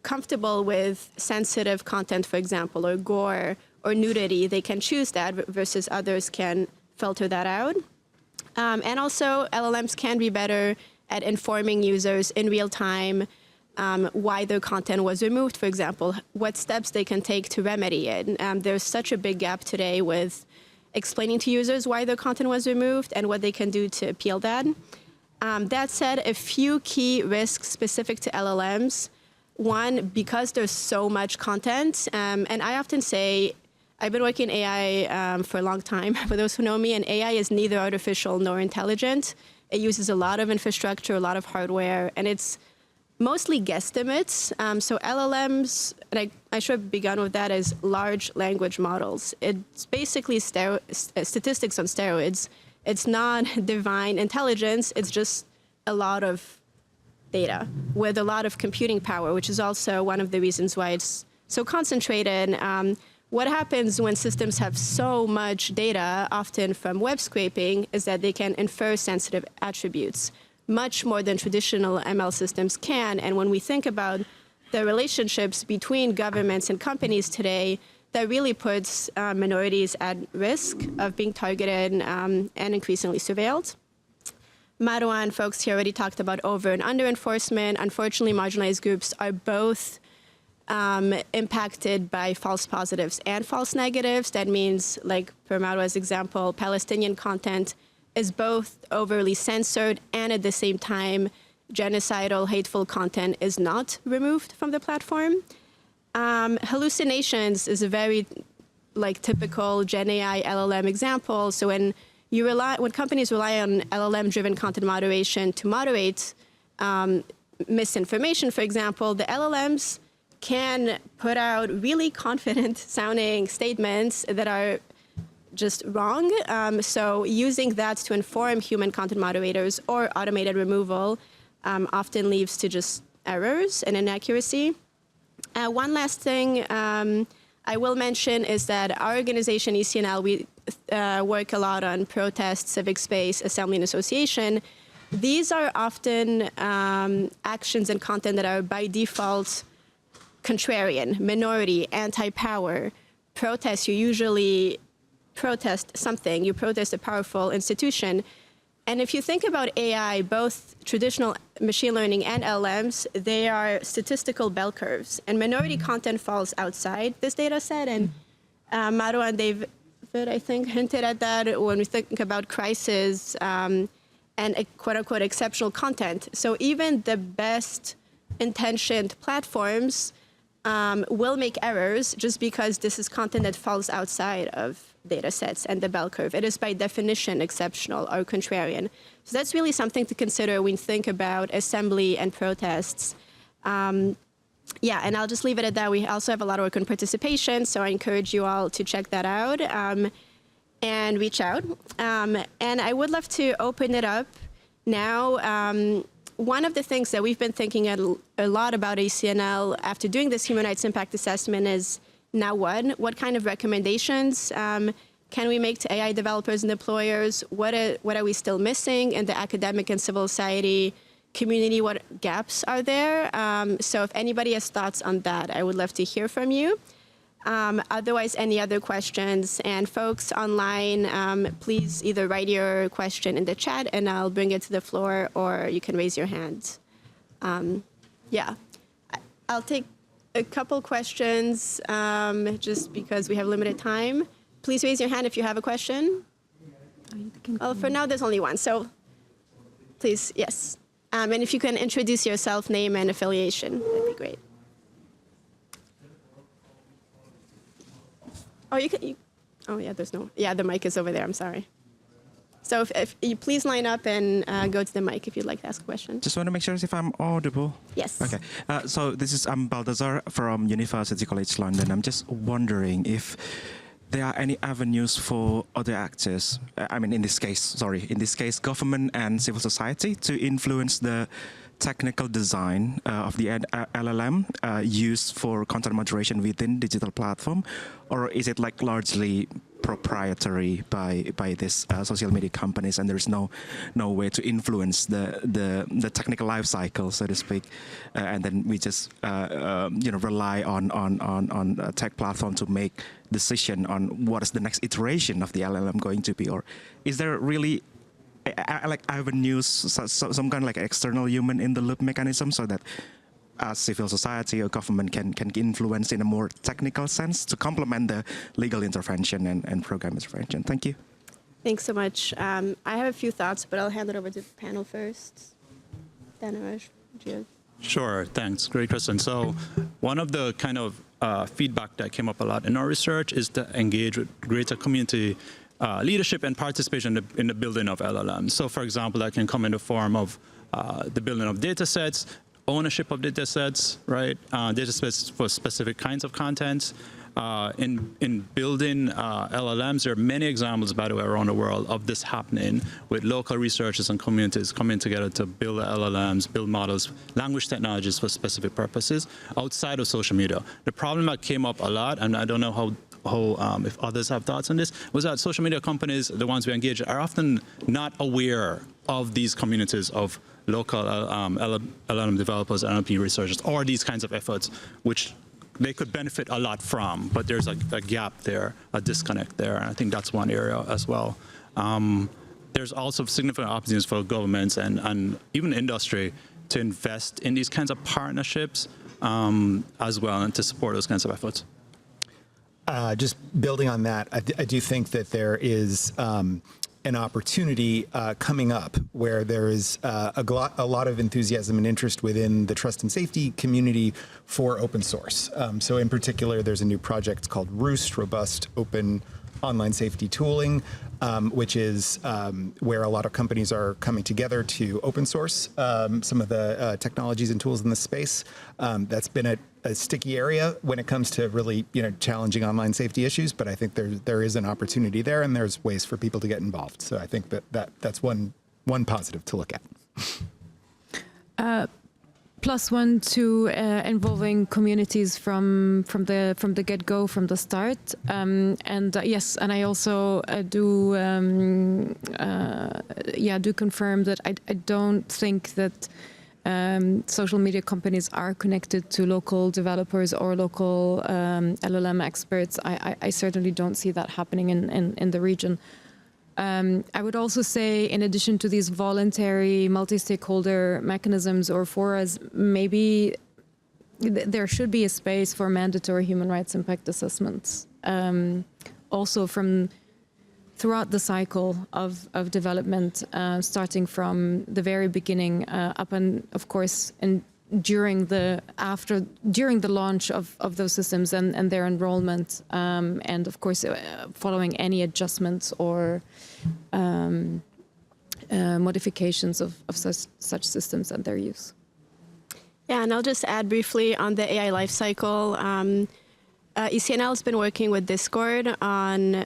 Speaker 1: comfortable with sensitive content, for example, or gore or nudity, they can choose that versus others can filter that out. And also LLMs can be better at informing users in real time why their content was removed, for example, what steps they can take to remedy it. There's such a big gap today with explaining to users why their content was removed and what they can do to appeal that. That said, a few key risks specific to LLMs. One, because there's so much content, and I often say, I've been working in AI for a long time, for those who know me, and AI is neither artificial nor intelligent. It uses a lot of infrastructure, a lot of hardware, and it's mostly guesstimates. So LLMs, and I should have begun with that, as large language models. It's basically statistics on steroids. It's not divine intelligence, it's just a lot of data with a lot of computing power, which is also one of the reasons why it's so concentrated. What happens when systems have so much data, often from web scraping, is that they can infer sensitive attributes, much more than traditional ML systems can. And when we think about the relationships between governments and companies today, that really puts minorities at risk of being targeted and increasingly surveilled. Marwa and folks here already talked about over and under enforcement. Unfortunately, marginalized groups are both impacted by false positives and false negatives. That means, like per Marwa's example, Palestinian content is both overly censored and at the same time, genocidal, hateful content is not removed from the platform. Hallucinations is a very typical Gen AI LLM example. So when companies rely on LLM-driven content moderation to moderate misinformation, for example, the LLMs can put out really confident-sounding statements that are just wrong. So using that to inform human content moderators or automated removal often leads to just errors and inaccuracy. One last thing I will mention is that our organization, ECNL, we work a lot on protest, civic space, assembly, and association. These are often actions and content that are by default contrarian, minority, anti-power. Protests, you usually protest something. You protest a powerful institution. And if you think about AI, both traditional machine learning and LLMs, they are statistical bell curves. And minority content falls outside this data set. And Marwa and David, I think, hinted at that when we think about crisis and quote-unquote exceptional content. So even the best intentioned platforms will make errors just because this is content that falls outside of data sets and the bell curve. It is by definition exceptional or contrarian. So that's really something to consider when you think about assembly and protests. Yeah, and I'll just leave it at that. We also have a lot of work on participation, so I encourage you all to check that out and reach out. And I would love to open it up now. One of the things that we've been thinking a lot about ECNL after doing this human rights impact assessment is now what kind of recommendations can we make to AI developers and deployers? What are we still missing in the academic and civil society community? What gaps are there? So if anybody has thoughts on that, I would love to hear from you. Otherwise, any other questions? And folks online, please either write your question in the chat and I'll bring it to the floor, or you can raise your hand. Yeah, I'll take a couple questions just because we have limited time. Please raise your hand if you have a question. Well, for now, there's only one, so please, yes. And if you can introduce yourself, name and affiliation, that'd be great. Oh, oh yeah, the mic is over there, I'm sorry. So if you please line up and go to the mic if you'd like to ask a question.
Speaker 5: Just want to make sure if I'm audible.
Speaker 1: Yes.
Speaker 5: Okay. So this is Balthazar from University College London. I'm just wondering if there are any avenues for other actors, in this case, government and civil society, to influence the technical design of the LLM used for content moderation within digital platform, or is it like largely proprietary by these social media companies, and there's no way to influence the technical life cycle, so to speak, and then we just rely on a tech platform to make decision on what is the next iteration of the LLM going to be, or is there really avenues, some kind of like external human in the loop mechanism, so that civil society or government can influence in a more technical sense to complement the legal intervention and program intervention? Thank you.
Speaker 1: Thanks so much. I have a few thoughts, but I'll hand it over to the panel first. Dhanaraj,
Speaker 3: Sure, thanks. Great question. So one of the kind of feedback that came up a lot in our research is to engage with greater community leadership and participation in the building of LLMs. So for example, that can come in the form of the building of data sets, ownership of data sets, right? Data sets for specific kinds of content. In building LLMs, there are many examples, by the way, around the world of this happening, with local researchers and communities coming together to build LLMs, build models, language technologies for specific purposes outside of social media. The problem that came up a lot, and I don't know how if others have thoughts on this, was that social media companies, the ones we engage, are often not aware of these communities of local LLM developers, NLP researchers, or these kinds of efforts, which they could benefit a lot from, but there's a gap there, a disconnect there, and I think that's one area as well. There's also significant opportunities for governments and even industry to invest in these kinds of partnerships as well, and to support those kinds of efforts.
Speaker 2: Just building on that, I do think that there is an opportunity coming up where there is a lot of enthusiasm and interest within the trust and safety community for open source. So in particular, there's a new project called Roost, Robust Open Online Safety Tooling, which is where a lot of companies are coming together to open source some of the technologies and tools in the space. That's been a sticky area when it comes to really challenging online safety issues, but I think there is an opportunity there, and there's ways for people to get involved. So I think that's one positive to look at.
Speaker 4: Plus one to involving communities from the get-go, from the start, yes, and I also do confirm that I don't think that social media companies are connected to local developers or local LLM experts. I certainly don't see that happening in the region. I would also say, in addition to these voluntary multi-stakeholder mechanisms or forums, maybe there should be a space for mandatory human rights impact assessments. Also from throughout the cycle of development, starting from the very beginning up and, of course, and during the launch of those systems and their enrollment, and of course following any adjustments or modifications of such systems and their use.
Speaker 1: Yeah, and I'll just add briefly on the AI lifecycle. ECNL has been working with Discord on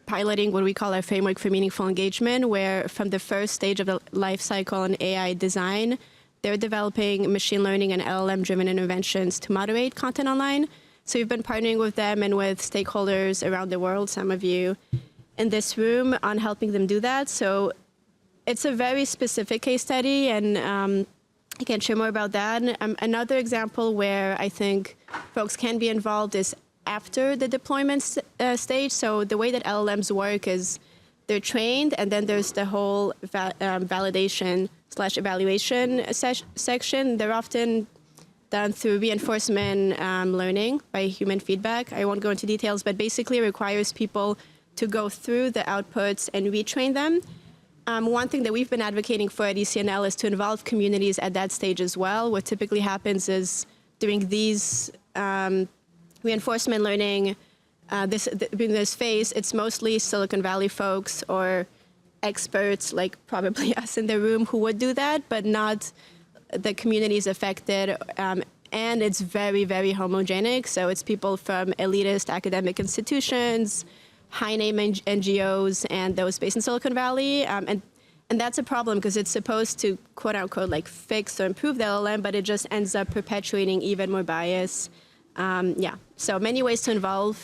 Speaker 1: piloting what we call our framework for meaningful engagement, where from the first stage of the life cycle in AI design, they're developing machine learning and LLM-driven interventions to moderate content online. So we've been partnering with them and with stakeholders around the world, some of you in this room, on helping them do that. So it's a very specific case study, and I can share more about that. Another example where I think folks can be involved is after the deployment stage. So the way that LLMs work is they're trained, and then there's the whole validation/evaluation section. They're often done through reinforcement learning by human feedback. I won't go into details, but basically it requires people to go through the outputs and retrain them. One thing that we've been advocating for at ECNL is to involve communities at that stage as well. What typically happens is during these reinforcement learning, during this phase, it's mostly Silicon Valley folks or experts like probably us in the room who would do that, but not the communities affected. And it's very, very homogenic. So it's people from elitist academic institutions, high-name NGOs, and those based in Silicon Valley. And that's a problem because it's supposed to, quote unquote, like fix or improve the LLM, but it just ends up perpetuating even more bias. So many ways to involve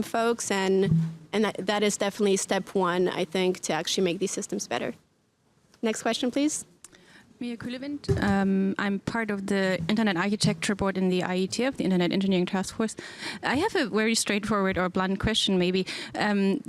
Speaker 1: folks, and that is definitely step one, I think, to actually make these systems better. Next question, please.
Speaker 6: Mia Kulewind. I'm part of the Internet Architecture Board in the IETF, the Internet Engineering Task Force. I have a very straightforward or blunt question, maybe. I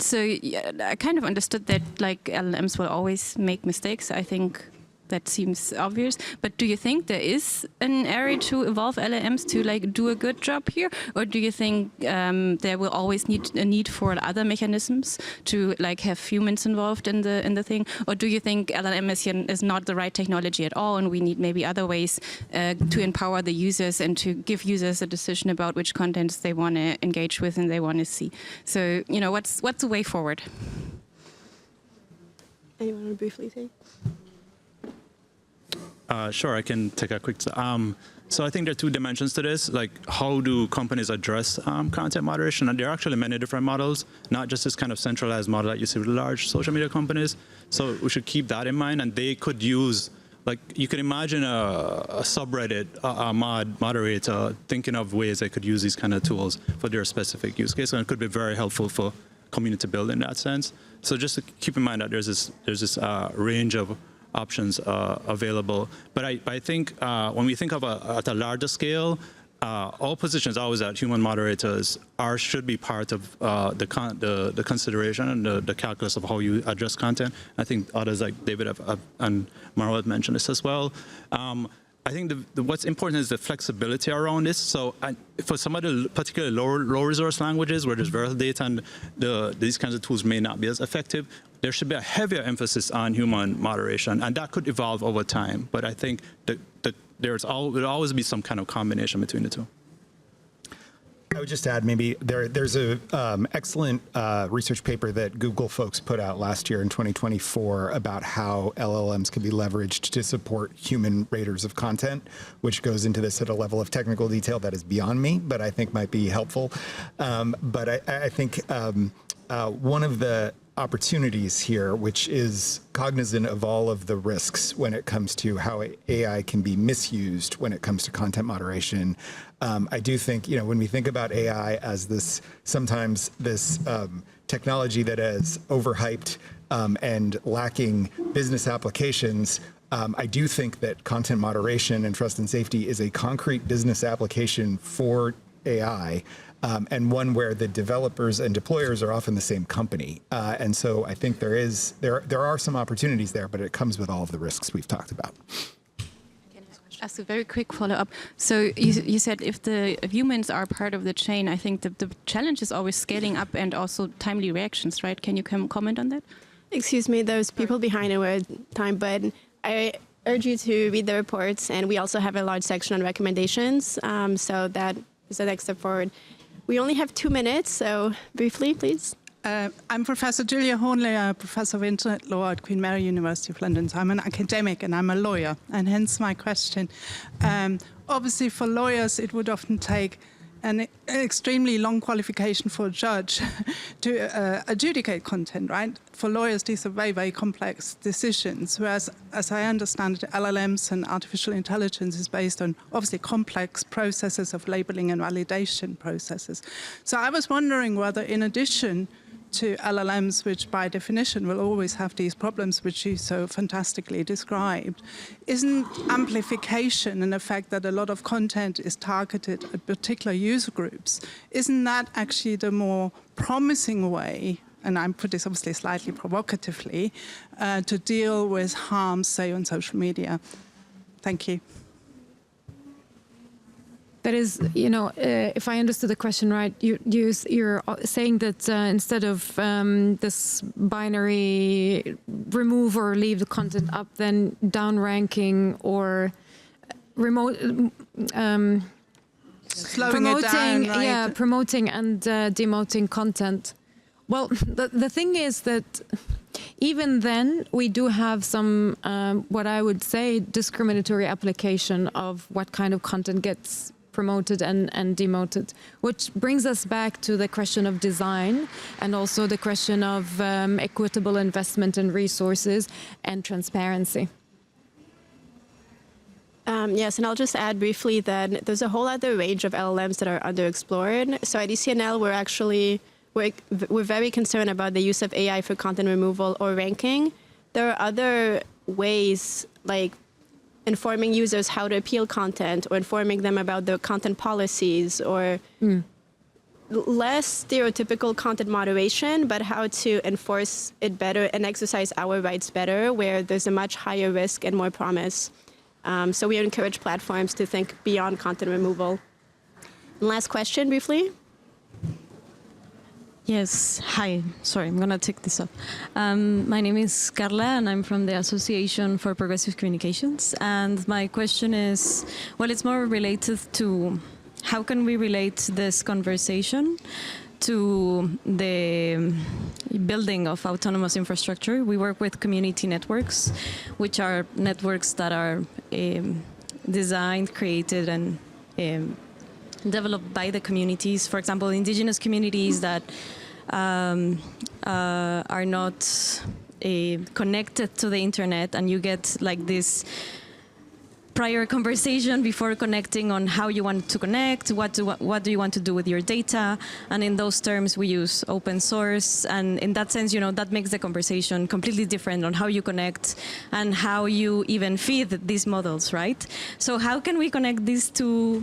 Speaker 6: kind of understood that like LLMs will always make mistakes. I think that seems obvious. But do you think there is an area to evolve LLMs to like do a good job here, or do you think there will always need a need for other mechanisms to like have humans involved in the thing, or do you think LLM is not the right technology at all, and we need maybe other ways to empower the users and to give users a decision about which contents they want to engage with and they want to see? So what's the way forward?
Speaker 1: Anyone want to briefly say?
Speaker 3: Sure, I can take a quick. So I think there are two dimensions to this. Like, how do companies address content moderation? And there are actually many different models, not just this kind of centralized model that you see with large social media companies. So we should keep that in mind. And they could use, like, you can imagine a subreddit, a moderator thinking of ways they could use these kind of tools for their specific use case, and it could be very helpful for community building in that sense. So just to keep in mind that there's this range of options available. But I think when we think of at a larger scale, all positions always that human moderators should be part of the consideration and the calculus of how you address content. I think others like David and Maro have mentioned this as well. I think what's important is the flexibility around this. So for some of the particularly low resource languages where there's very little data and these kinds of tools may not be as effective, there should be a heavier emphasis on human moderation, and that could evolve over time. But I think that there'll always be some kind of combination between the two.
Speaker 2: I would just add, maybe there's a excellent research paper that Google folks put out last year in 2024 about how LLMs can be leveraged to support human raters of content, which goes into this at a level of technical detail that is beyond me, but I think might be helpful. But I think one of the opportunities here, which is cognizant of all of the risks when it comes to how AI can be misused when it comes to content moderation. I do think, when we think about AI as sometimes this technology that is overhyped and lacking business applications, I do think that content moderation and trust and safety is a concrete business application for AI. And one where the developers and deployers are often the same company. And so I think there are some opportunities there, but it comes with all of the risks we've talked about.
Speaker 6: Ask a very quick follow-up. So you said if the humans are part of the chain, I think the challenge is always scaling up and also timely reactions, right? Can you comment on that?
Speaker 1: Excuse me, there's people behind our time, but I urge you to read the reports, and we also have a large section on recommendations. So that is the next step forward. We only have 2 minutes, so briefly, please.
Speaker 7: I'm Professor Julia Hornley, a professor of internet law at Queen Mary University of London. So I'm an academic and I'm a lawyer, and hence my question. Obviously, for lawyers, it would often take an extremely long qualification for a judge to adjudicate content, right? For lawyers, these are very, very complex decisions, whereas, as I understand it, LLMs and artificial intelligence is based on obviously complex processes of labeling and validation processes. So I was wondering whether, in addition to LLMs, which by definition will always have these problems which you so fantastically described, isn't amplification and the fact that a lot of content is targeted at particular user groups, isn't that actually the more promising way, and I put this obviously slightly provocatively, to deal with harms, say, on social media? Thank you.
Speaker 4: That is, if I understood the question right, you're saying that instead of this binary remove or leave the content up, then down-ranking or promoting and demoting content. Well, the thing is that even then, we do have some, what I would say, discriminatory application of what kind of content gets promoted and demoted, which brings us back to the question of design and also the question of equitable investment in resources and transparency.
Speaker 1: Yes, and I'll just add briefly that there's a whole other range of LLMs that are underexplored. So at ECNL, we're very concerned about the use of AI for content removal or ranking. There are other ways, like informing users how to appeal content or informing them about the content policies or less stereotypical content moderation, but how to enforce it better and exercise our rights better, where there's a much higher risk and more promise. So we encourage platforms to think beyond content removal. And last question, briefly.
Speaker 8: Yes, hi. Sorry, I'm going to take this up. My name is Carla, and I'm from the Association for Progressive Communications. And my question is, well, it's more related to how can we relate this conversation to the building of autonomous infrastructure. We work with community networks, which are networks that are designed, created, and developed by the communities. For example, indigenous communities that are not connected to the internet, and you get like this prior conversation before connecting on how you want to connect, what do you want to do with your data, and in those terms we use open source, and in that sense, that makes the conversation completely different on how you connect and how you even feed these models, right? So how can we connect these two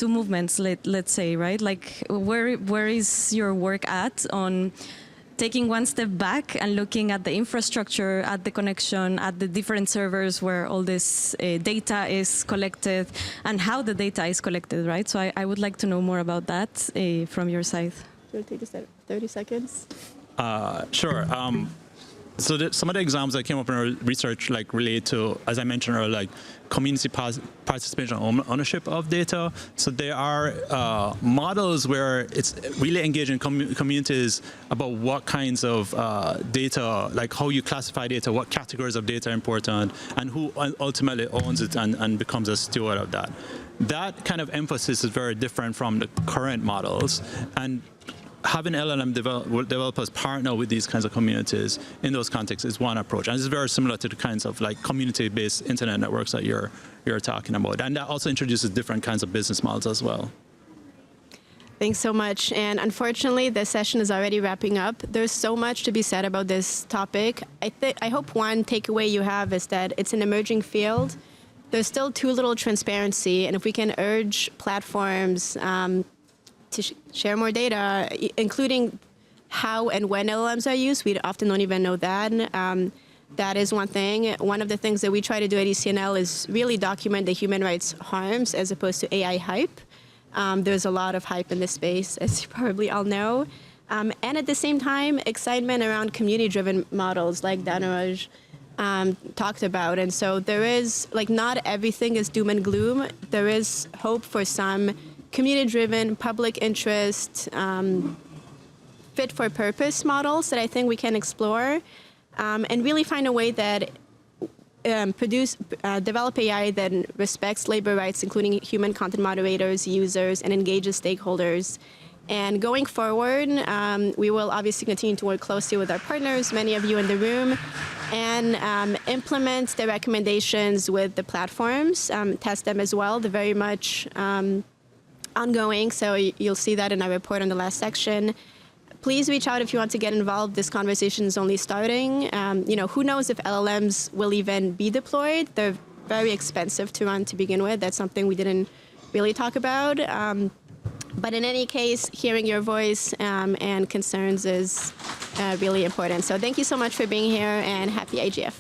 Speaker 8: movements, let's say, right? Like where is your work at on taking one step back and looking at the infrastructure, at the connection, at the different servers where all this data is collected and how the data is collected, right? So I would like to know more about that from your side.
Speaker 1: Do you want to take this at 30 seconds?
Speaker 3: Sure. So some of the examples that came up in our research relate to, as I mentioned earlier, like community participation and ownership of data. So there are models where it's really engaging communities about what kinds of data, like how you classify data, what categories of data are important, and who ultimately owns it and becomes a steward of that. That kind of emphasis is very different from the current models. And having LLM developers partner with these kinds of communities in those contexts is one approach. And it's very similar to the kinds of community-based internet networks that you're talking about. And that also introduces different kinds of business models as well.
Speaker 1: Thanks so much. And unfortunately, this session is already wrapping up. There's so much to be said about this topic. I hope one takeaway you have is that it's an emerging field. There's still too little transparency. And if we can urge platforms to share more data, including how and when LLMs are used. We often don't even know that. That is one thing. One of the things that we try to do at ECNL is really document the human rights harms as opposed to AI hype. There's a lot of hype in this space, as you probably all know. And at the same time, excitement around community-driven models like Dhanraj talked about. And so there is, not everything is doom and gloom. There is hope for some community-driven, public interest, fit-for-purpose models that I think we can explore and really find a way that develop AI that respects labor rights, including human content moderators, users, and engages stakeholders. And going forward, we will obviously continue to work closely with our partners, many of you in the room, and implement the recommendations with the platforms, test them as well. They're very much ongoing, so you'll see that in our report on the last section. Please reach out if you want to get involved. This conversation is only starting. Who knows if LLMs will even be deployed? They're very expensive to run to begin with. That's something we didn't really talk about. But in any case, hearing your voice and concerns is really important. So thank you so much for being here, and happy IGF.